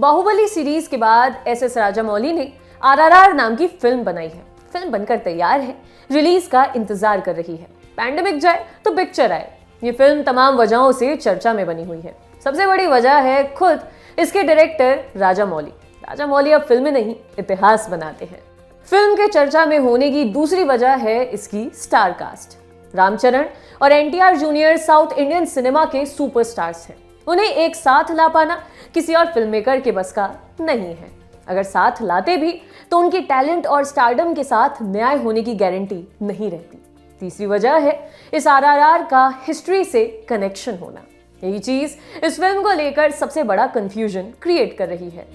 Baahubali series के बाद S Rajamouli ने आरआरआर नाम की फिल्म बनाई है। फिल्म बनकर तैयार है, रिलीज का इंतजार कर रही है। पैंडेमिक जाए तो पिक्चर आए। ये फिल्म तमाम वजहों से चर्चा में बनी हुई है। सबसे बड़ी वजह है खुद इसके डायरेक्टर राजामौली। राजामौली अब फिल्में नहीं, इतिहास बनाते हैं। फिल्म के चर्चा में होने की दूसरी वजह है इसकी स्टार कास्ट। रामचरण और NTR junior south Indian cinema के सुपरस्टार्स हैं। उन्हें एक साथ ला पाना किसी और फिल्म मेकर के बस का नहीं है। अगर साथ लाते भी तो उनकी टैलेंट और स्टारडम के साथ न्याय होने की गारंटी नहीं रहती। तीसरी वजह है इस आरआरआर का हिस्ट्री से कनेक्शन होना। यही चीज इस फिल्म को लेकर सबसे बड़ा कंफ्यूजन क्रिएट कर रही है।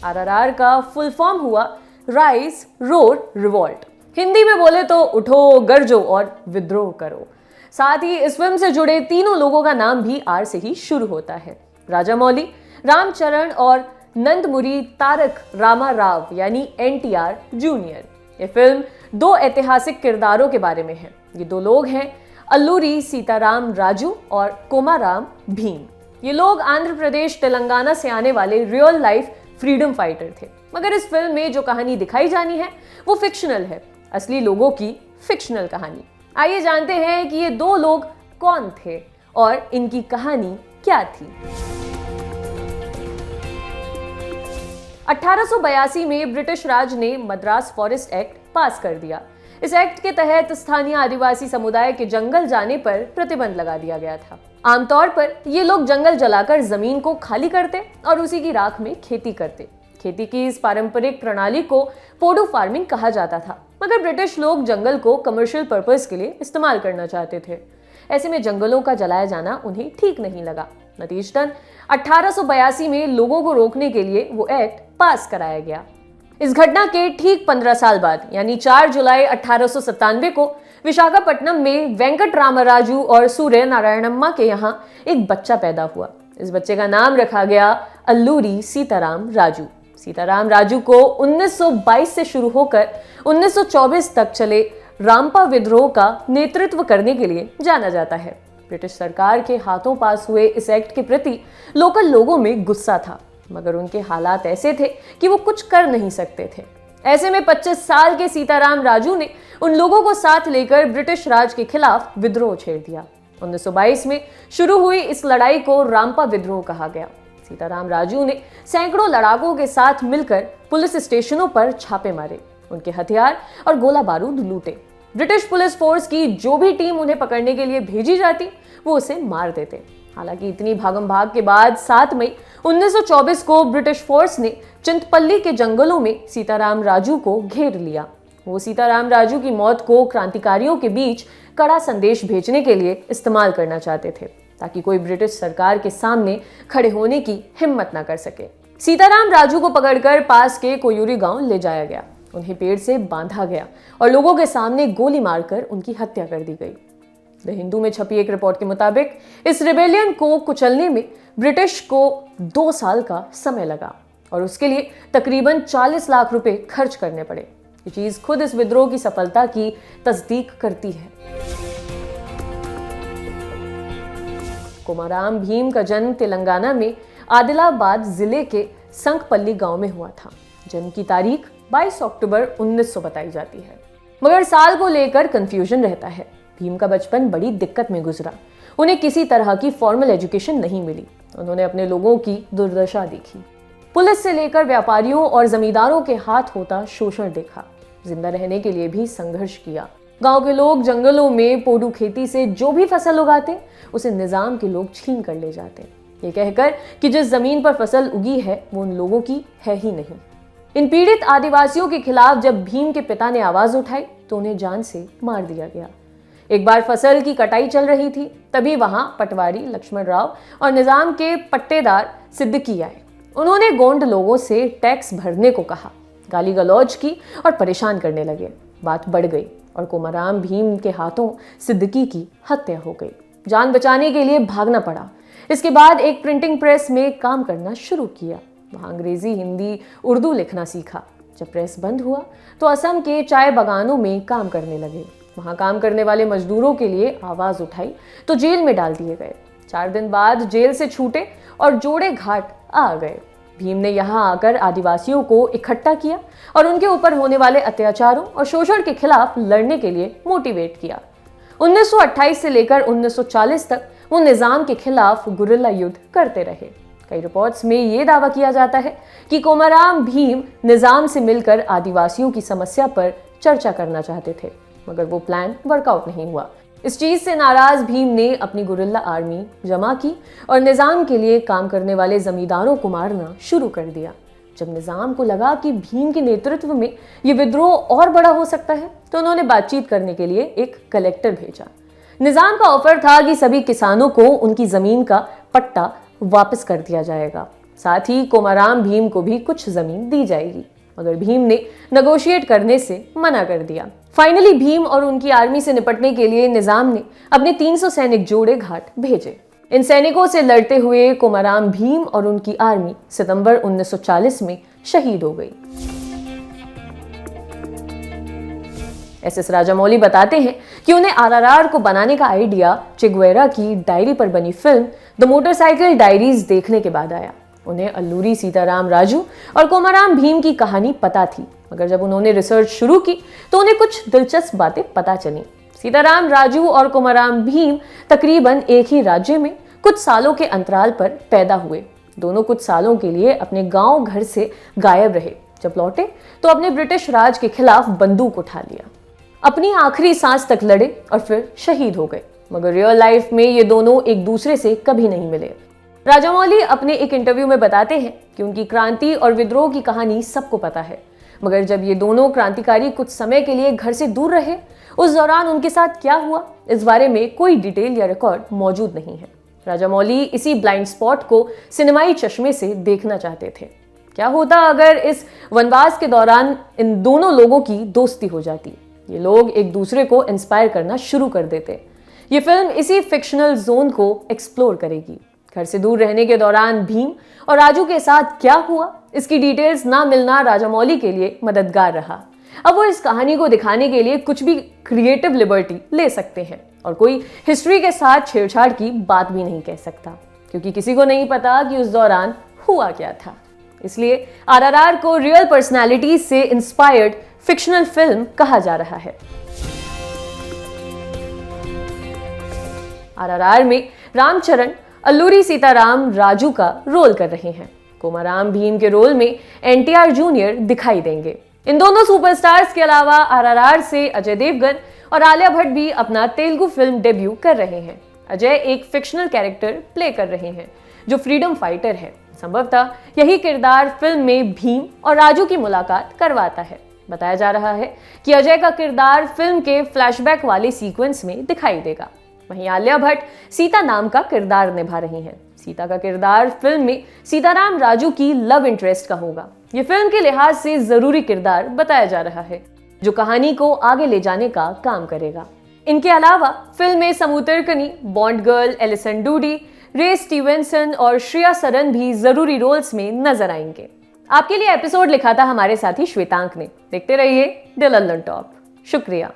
आरआरआर का फुल फॉर्म हुआ राइज रोर रिवॉल्ट। हिंदी में बोले तो उठो, गरजो और विद्रोह करो। साथ ही इस फिल्म से जुड़े तीनों लोगों का नाम भी आर से ही शुरू होता है। राजामौली, रामचरण और नंदमुरी तारक रामा राव यानी एनटीआर जूनियर। ये फिल्म दो ऐतिहासिक किरदारों के बारे में है। ये दो लोग हैं अल्लूरी सीताराम राजू और कोमाराम भीम। ये लोग आंध्र प्रदेश तेलंगाना से आने वाले रियल लाइफ फ्रीडम फाइटर थे। मगर इस फिल्म में जो कहानी दिखाई जानी है वो फिक्शनल है, असली लोगों की फिक्शनल कहानी। आइए जानते हैं कि ये दो लोग कौन थे और इनकी कहानी क्या थी। 1882 में ब्रिटिश राज ने मद्रास फॉरेस्ट एक्ट पास कर दिया। इस एक्ट के तहत स्थानीय आदिवासी समुदाय के जंगल जाने पर प्रतिबंध लगा दिया गया था। आमतौर पर ये लोग जंगल जलाकर जमीन को खाली करते और उसी की राख में खेती करते। खेती की इस पारंपरिक प्रणाली को पोडू फार्मिंग कहा जाता था। मगर ब्रिटिश लोग जंगल को कमर्शियल पर्पस के लिए इस्तेमाल करना चाहते थे। ऐसे में जंगलों का जलाया जाना उन्हें ठीक नहीं लगा। नतीजतन 1882 में लोगों को रोकने के लिए वो एक्ट पास कराया गया। इस घटना के ठीक 15 साल बाद यानी 4 जुलाई 1897 को विशाखापट्टनम में वेंकट रामराजू और सूर्य नारायणम्मा के यहाँ एक बच्चा पैदा हुआ। इस बच्चे का नाम रखा गया अल्लूरी सीताराम राजू। सीताराम राजू को 1922 से शुरू होकर 1924 तक चले रामपा विद्रोह का नेतृत्व करने के लिए जाना जाता है। ब्रिटिश सरकार के हाथों पास हुए इस एक्ट के प्रति लोकल लोगों में गुस्सा था, मगर उनके हालात ऐसे थे कि वो कुछ कर नहीं सकते थे। ऐसे में 25 साल के सीताराम राजू ने उन लोगों को साथ लेकर ब्रिटिश राज के खिलाफ विद्रोह छेड़ दिया। 1922 में शुरू हुई इस लड़ाई को रामपा विद्रोह कहा गया। सीताराम राजू ने सैकड़ों लड़ाकों के साथ मिलकर पुलिस स्टेशनों पर छापे मारे, उनके हथियार और गोला बारूद लूटे। ब्रिटिश पुलिस फोर्स की जो भी टीम उन्हें पकड़ने के लिए भेजी जाती वो उसे मार देते। हालांकि इतनी भागम भाग के बाद 7 मई 1924 को ब्रिटिश फोर्स ने चिंतपल्ली के जंगलों में सीताराम राजू को घेर लिया। वो सीताराम राजू की मौत को क्रांतिकारियों के बीच कड़ा संदेश भेजने के लिए इस्तेमाल करना चाहते थे, ताकि कोई ब्रिटिश सरकार के सामने खड़े होने की हिम्मत न कर सके। सीताराम राजू को पकड़कर पास के कोयूरी गांव ले जाया गया। उन्हें पेड़ से बांधा गया और लोगों के सामने गोली मारकर उनकी हत्या कर दी गई। द हिंदू में छपी एक रिपोर्ट के मुताबिक इस रिबेलियन को कुचलने में ब्रिटिश को 2 साल का समय लगा और उसके लिए तकरीबन 40 लाख रुपए खर्च करने पड़े। ये चीज खुद इस विद्रोह की सफलता की तस्दीक करती है। कोमाराम भीम का जन्म तेलंगाना में आदिलाबाद जिले के संकपल्ली गांव में हुआ था। जन्म की तारीख 22 अक्टूबर 1900 बताई जाती है, मगर साल को लेकर कंफ्यूजन रहता है। भीम का बचपन बड़ी दिक्कत में गुजरा। उन्हें किसी तरह की फॉर्मल एजुकेशन नहीं मिली। उन्होंने अपने लोगों की दुर्दशा देखी। पुलिस से लेकर व्यापारियों और जमींदारों के हाथ होता शोषण देखा। जिंदा रहने के लिए भी संघर्ष किया। गांव के लोग जंगलों में पोडू खेती से जो भी फसल उगाते उसे निजाम के लोग छीन कर ले जाते, ये कहकर कि जिस जमीन पर फसल उगी है वो उन लोगों की है ही नहीं। इन पीड़ित आदिवासियों के खिलाफ जब भीम के पिता ने आवाज उठाई तो उन्हें जान से मार दिया गया। एक बार फसल की कटाई चल रही थी, तभी वहां पटवारी लक्ष्मण राव और निजाम के पट्टेदार सिद्दीकी आए। उन्होंने गोंड लोगों से टैक्स भरने को कहा, गाली गलौज की और परेशान करने लगे। बात बढ़ गई और कोमाराम भीम के हाथों सिद्दीकी की हत्या हो गई। जान बचाने के लिए भागना पड़ा। इसके बाद एक प्रिंटिंग प्रेस में काम करना शुरू किया। वहाँ अंग्रेजी, हिंदी, उर्दू लिखना सीखा। जब प्रेस बंद हुआ तो असम के चाय बागानों में काम करने लगे। वहाँ काम करने वाले मजदूरों के लिए आवाज उठाई तो जेल में डाल दिए गए। 4 दिन बाद जेल से छूटे और जोड़े घाट आ गए। भीम ने यहाँ आकर आदिवासियों को इकट्ठा किया और उनके ऊपर होने वाले अत्याचारों और शोषण के खिलाफ लड़ने के लिए मोटिवेट किया। 1928 से लेकर 1940 तक वो निजाम के खिलाफ गुरिल्ला युद्ध करते रहे। कई रिपोर्ट्स में ये दावा किया जाता है कि कोमाराम भीम निजाम से मिलकर आदिवासियों की समस्या पर चर्चा करना चाहते थे, मगर वो प्लान वर्कआउट नहीं हुआ। इस चीज से नाराज भीम ने अपनी गुरिल्ला आर्मी जमा की और निजाम के लिए काम करने वाले जमींदारों को मारना शुरू कर दिया। जब निजाम को लगा कि भीम के नेतृत्व में ये विद्रोह और बड़ा हो सकता है, तो उन्होंने बातचीत करने के लिए एक कलेक्टर भेजा। निजाम का ऑफर था कि सभी किसानों को उनकी जमीन का पट्टा वापस कर दिया जाएगा, साथ ही कोमाराम भीम को भी कुछ जमीन दी जाएगी, मगर भीम ने नेगोशिएट करने से मना कर दिया। फाइनली भीम और उनकी आर्मी से निपटने के लिए निजाम ने अपने 300 सैनिक जोड़े घाट भेजे। इन सैनिकों से लड़ते हुए कोमाराम भीम और उनकी आर्मी सितंबर 1940 में शहीद हो गई। एस.एस. राजामौली बताते हैं कि उन्हें आरआरआर को बनाने का आइडिया चे गुवेरा की डायरी पर बनी फिल्म द मोटरसाइकिल डायरीज देखने के बाद आया। उन्हें अल्लूरी सीताराम राजू और कोमाराम भीम की कहानी पता थी, मगर जब उन्होंने रिसर्च शुरू की तो उन्हें कुछ दिलचस्प बातें पता चली। सीताराम राजू और कोमाराम भीम तकरीबन एक ही राज्य में कुछ सालों के अंतराल पर पैदा हुए। दोनों कुछ सालों के लिए अपने गांव घर से गायब रहे। जब लौटे तो अपने ब्रिटिश राज के खिलाफ बंदूक उठा लिया, अपनी आखिरी सांस तक लड़े और फिर शहीद हो गए। मगर रियल लाइफ में ये दोनों एक दूसरे से कभी नहीं मिले। राजामौली अपने एक इंटरव्यू में बताते हैं कि उनकी क्रांति और विद्रोह की कहानी सबको पता है, मगर जब ये दोनों क्रांतिकारी कुछ समय के लिए घर से दूर रहे, उस दौरान उनके साथ क्या हुआ, इस बारे में कोई डिटेल या रिकॉर्ड मौजूद नहीं है। राजामौली इसी ब्लाइंड स्पॉट को सिनेमाई चश्मे से देखना चाहते थे। क्या होता अगर इस वनवास के दौरान इन दोनों लोगों की दोस्ती हो जाती, ये लोग एक दूसरे को इंस्पायर करना शुरू कर देते। ये फिल्म इसी फिक्शनल जोन को एक्सप्लोर करेगी। घर से दूर रहने के दौरान भीम और राजू के साथ क्या हुआ, इसकी डिटेल्स ना मिलना राजामौली के लिए मददगार रहा। अब वो इस कहानी को दिखाने के लिए कुछ भी क्रिएटिव लिबर्टी ले सकते हैं और कोई हिस्ट्री के साथ छेड़छाड़ की बात भी नहीं कह सकता, क्योंकि किसी को नहीं पता कि उस दौरान हुआ क्या था। इसलिए आरआरआर को रियल पर्सनालिटी से इंस्पायर्ड फिक्शनल फिल्म कहा जा रहा है। आरआरआर में रामचरण अल्लूरी सीताराम राजू का रोल कर रहे हैं। कोमाराम भीम के रोल में एनटीआर जूनियर दिखाई देंगे। इन दोनों सुपरस्टार्स के अलावा आरआरआर से अजय देवगन और आलिया भट्ट भी अपना तेलुगु फिल्म डेब्यू कर रहे हैं। अजय एक फिक्शनल कैरेक्टर प्ले कर रहे हैं जो फ्रीडम फाइटर है। संभवतः यही किरदार फिल्म में भीम और राजू की मुलाकात करवाता है। बताया जा रहा है कि अजय का किरदार फिल्म के फ्लैशबैक वाले सीक्वेंस में दिखाई देगा। वहीं आलिया भट्ट सीता नाम का किरदार निभा रही हैं। सीता का किरदार फिल्म में सीताराम राजू की लव इंटरेस्ट का होगा। ये फिल्म के लिहाज से जरूरी किरदार बताया जा रहा है जो कहानी को आगे ले जाने का काम करेगा। इनके अलावा फिल्म में समू तिर्कनी, बॉन्ड गर्ल एलिसन डूडी, रे स्टीवेंसन और श्रेया सरन भी जरूरी रोल्स में नजर आएंगे। आपके लिए एपिसोड लिखा था हमारे साथी श्वेतांक ने। देखते रहिए द लंदन टॉप। शुक्रिया।